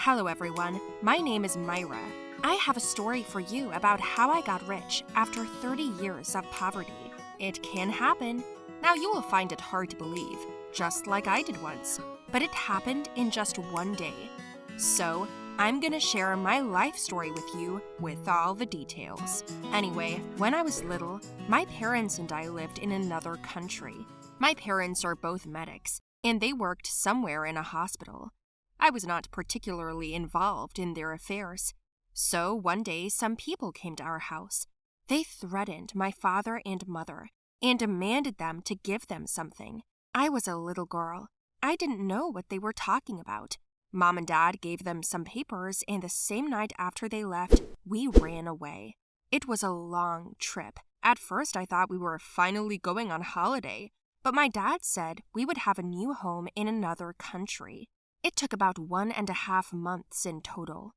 Hello everyone, my name is Myra. I have a story for you about how I got rich after 30 years of poverty. It can happen. Now you will find it hard to believe, just like I did once, but it happened in just one day. So, I'm gonna share my life story with you with all the details. Anyway, when I was little, my parents and I lived in another country. My parents are both medics, and they worked somewhere in a hospital. I was not particularly involved in their affairs. So one day, some people came to our house. They threatened my father and mother and demanded them to give them something. I was a little girl. I didn't know what they were talking about. Mom and Dad gave them some papers, and the same night after they left, we ran away. It was a long trip. At first, I thought we were finally going on holiday, but my dad said we would have a new home in another country. It took about 1.5 months in total.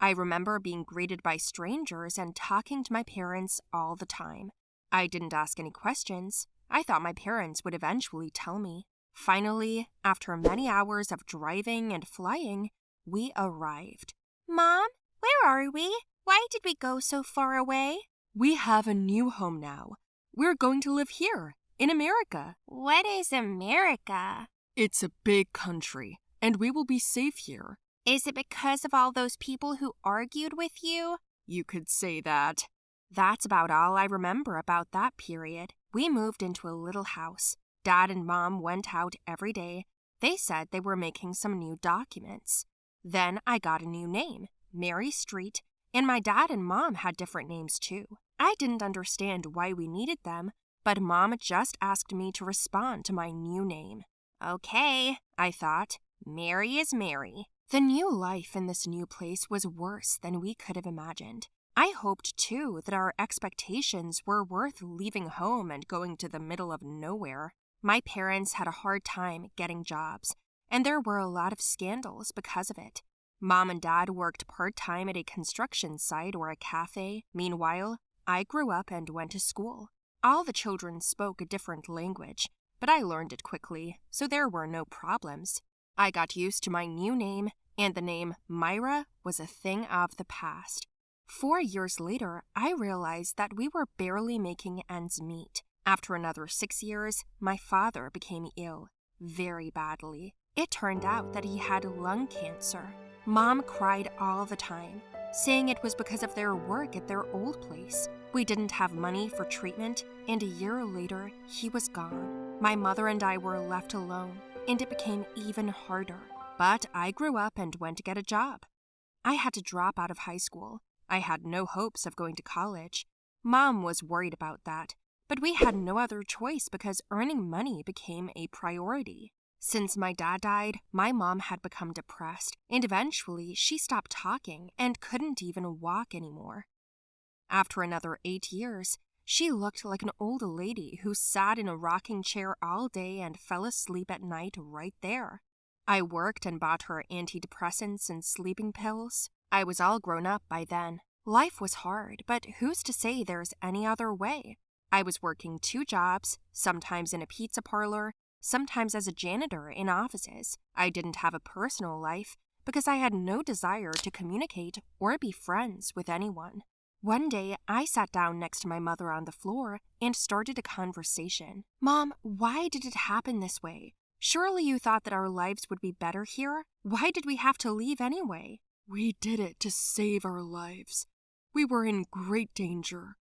I remember being greeted by strangers and talking to my parents all the time. I didn't ask any questions. I thought my parents would eventually tell me. Finally, after many hours of driving and flying, we arrived. Mom, where are we? Why did we go so far away? We have a new home now. We're going to live here, in America. What is America? It's a big country, and we will be safe here. Is it because of all those people who argued with you? You could say that. That's about all I remember about that period. We moved into a little house. Dad and Mom went out every day. They said they were making some new documents. Then I got a new name, Mary Street, and my dad and Mom had different names too. I didn't understand why we needed them, but Mom just asked me to respond to my new name. Okay, I thought. Mary is Mary. The new life in this new place was worse than we could have imagined. I hoped, too, that our expectations were worth leaving home and going to the middle of nowhere. My parents had a hard time getting jobs, and there were a lot of scandals because of it. Mom and Dad worked part-time at a construction site or a cafe. Meanwhile, I grew up and went to school. All the children spoke a different language, but I learned it quickly, so there were no problems. I got used to my new name, and the name Myra was a thing of the past. 4 years later, I realized that we were barely making ends meet. After another 6 years, my father became ill, very badly. It turned out that he had lung cancer. Mom cried all the time, saying it was because of their work at their old place. We didn't have money for treatment, and a year later, he was gone. My mother and I were left alone, and it became even harder. But I grew up and went to get a job. I had to drop out of high school. I had no hopes of going to college. Mom was worried about that, but we had no other choice because earning money became a priority. Since my dad died, my mom had become depressed, and eventually she stopped talking and couldn't even walk anymore. After another 8 years, she looked like an old lady who sat in a rocking chair all day and fell asleep at night right there. I worked and bought her antidepressants and sleeping pills. I was all grown up by then. Life was hard, but who's to say there's any other way? I was working 2 jobs, sometimes in a pizza parlor, sometimes as a janitor in offices. I didn't have a personal life because I had no desire to communicate or be friends with anyone. One day, I sat down next to my mother on the floor and started a conversation. Mom, why did it happen this way? Surely you thought that our lives would be better here? Why did we have to leave anyway? We did it to save our lives. We were in great danger.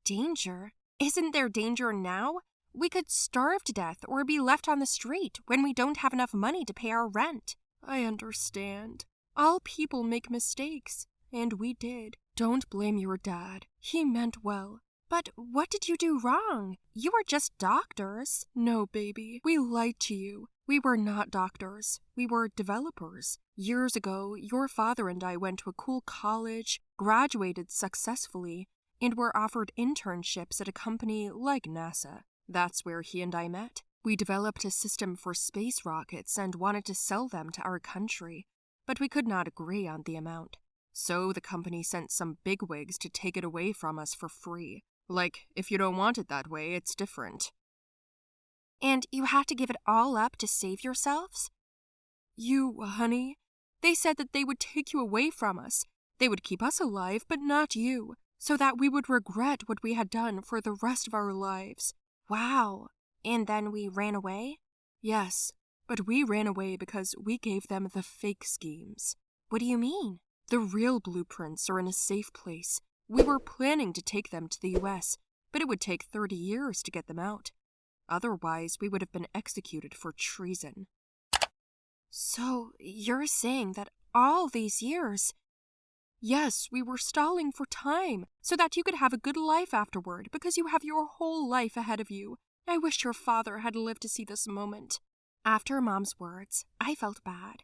Danger? Isn't there danger now? We could starve to death or be left on the street when we don't have enough money to pay our rent. I understand. All people make mistakes, and we did. Don't blame your dad. He meant well. But what did you do wrong? You were just doctors. No, baby. We lied to you. We were not doctors. We were developers. Years ago, your father and I went to a cool college, graduated successfully, and were offered internships at a company like NASA. That's where he and I met. We developed a system for space rockets and wanted to sell them to our country, but we could not agree on the amount. So the company sent some bigwigs to take it away from us for free. Like, if you don't want it that way, it's different. And you had to give it all up to save yourselves? You, honey, They said that they would take you away from us. They would keep us alive, but not you, so that we would regret what we had done for the rest of our lives. Wow. And then we ran away? Yes, but we ran away because we gave them the fake schemes. What do you mean? The real blueprints are in a safe place. We were planning to take them to the US, but it would take 30 years to get them out. Otherwise, we would have been executed for treason. So, you're saying that all these years... Yes, we were stalling for time, so that you could have a good life afterward, because you have your whole life ahead of you. I wish your father had lived to see this moment. After Mom's words, I felt bad.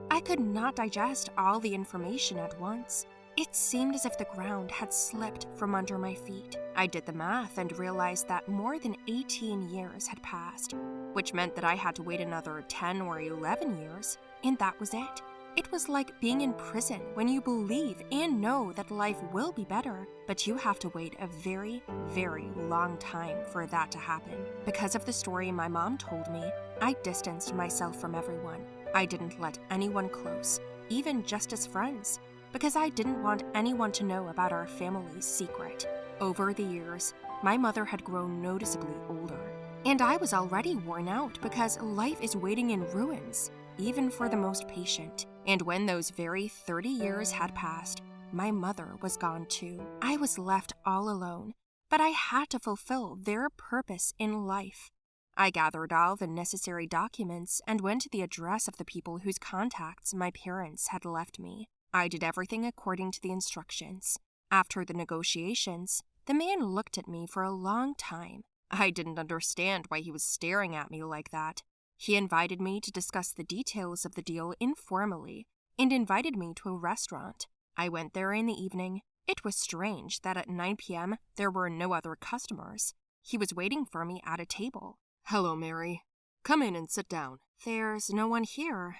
I could not digest all the information at once. It seemed as if the ground had slipped from under my feet. I did the math and realized that more than 18 years had passed, which meant that I had to wait another 10 or 11 years, and that was it. It was like being in prison when you believe and know that life will be better, but you have to wait a very, very long time for that to happen. Because of the story my mom told me, I distanced myself from everyone. I didn't let anyone close, even just as friends, because I didn't want anyone to know about our family's secret. Over the years, my mother had grown noticeably older, and I was already worn out because life is waiting in ruins, even for the most patient. And when those very 30 years had passed, my mother was gone too. I was left all alone, but I had to fulfill their purpose in life. I gathered all the necessary documents and went to the address of the people whose contacts my parents had left me. I did everything according to the instructions. After the negotiations, the man looked at me for a long time. I didn't understand why he was staring at me like that. He invited me to discuss the details of the deal informally and invited me to a restaurant. I went there in the evening. It was strange that at 9 p.m. there were no other customers. He was waiting for me at a table. "Hello, Mary. Come in and sit down." "There's no one here.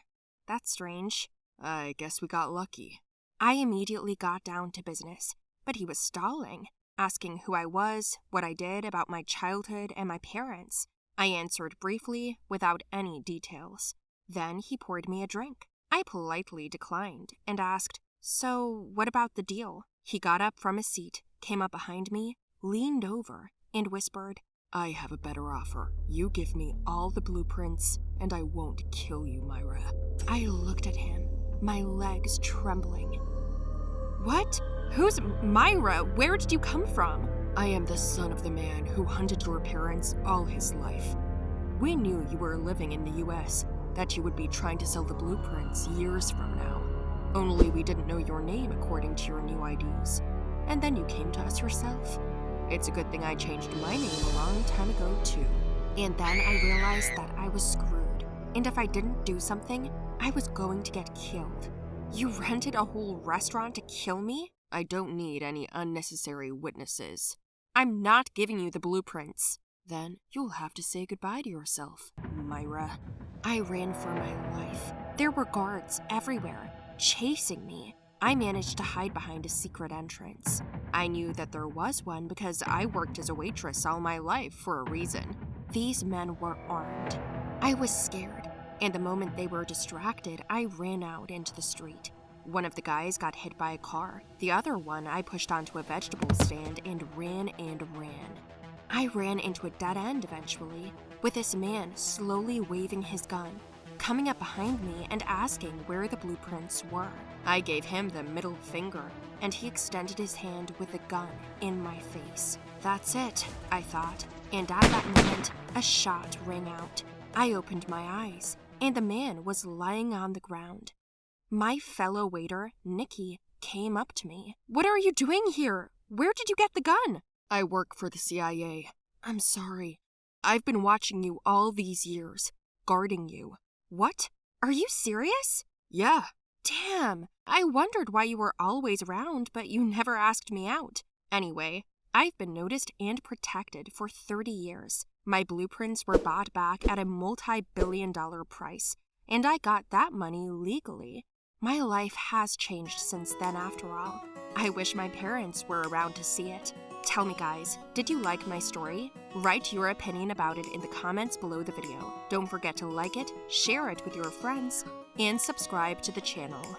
That's strange." "I guess we got lucky." I immediately got down to business, but he was stalling, asking who I was, what I did about my childhood and my parents. I answered briefly, without any details. Then he poured me a drink. I politely declined and asked, "So, what about the deal?" He got up from his seat, came up behind me, leaned over, and whispered, "I have a better offer. You give me all the blueprints, and I won't kill you, Myra." I looked at him, my legs trembling. "What? Who's Myra? Where did you come from?" "I am the son of the man who hunted your parents all his life. We knew you were living in the US, that you would be trying to sell the blueprints years from now. Only we didn't know your name according to your new IDs. And then you came to us yourself. It's a good thing I changed my name a long time ago, too." And then I realized that I was screwed, and if I didn't do something, I was going to get killed. "You rented a whole restaurant to kill me?" "I don't need any unnecessary witnesses." "I'm not giving you the blueprints." "Then you'll have to say goodbye to yourself, Myra." I ran for my life. There were guards everywhere, chasing me. I managed to hide behind a secret entrance. I knew that there was one because I worked as a waitress all my life for a reason. These men were armed. I was scared, and the moment they were distracted, I ran out into the street. One of the guys got hit by a car. The other one I pushed onto a vegetable stand and ran and ran. I ran into a dead end eventually, with this man slowly waving his gun, coming up behind me and asking where the blueprints were. I gave him the middle finger, and he extended his hand with the gun in my face. That's it, I thought, and at that moment, a shot rang out. I opened my eyes, and the man was lying on the ground. My fellow waiter, Nikki, came up to me. "What are you doing here? Where did you get the gun?" "I work for the CIA. I'm sorry. I've been watching you all these years, guarding you." "What? Are you serious?" "Yeah." "Damn, I wondered why you were always around, but you never asked me out. Anyway, I've been noticed and protected for 30 years. My blueprints were bought back at a multi-billion-dollar price, and I got that money legally. My life has changed since then after all. I wish my parents were around to see it. Tell me guys, did you like my story? Write your opinion about it in the comments below the video. Don't forget to like it, share it with your friends, and subscribe to the channel.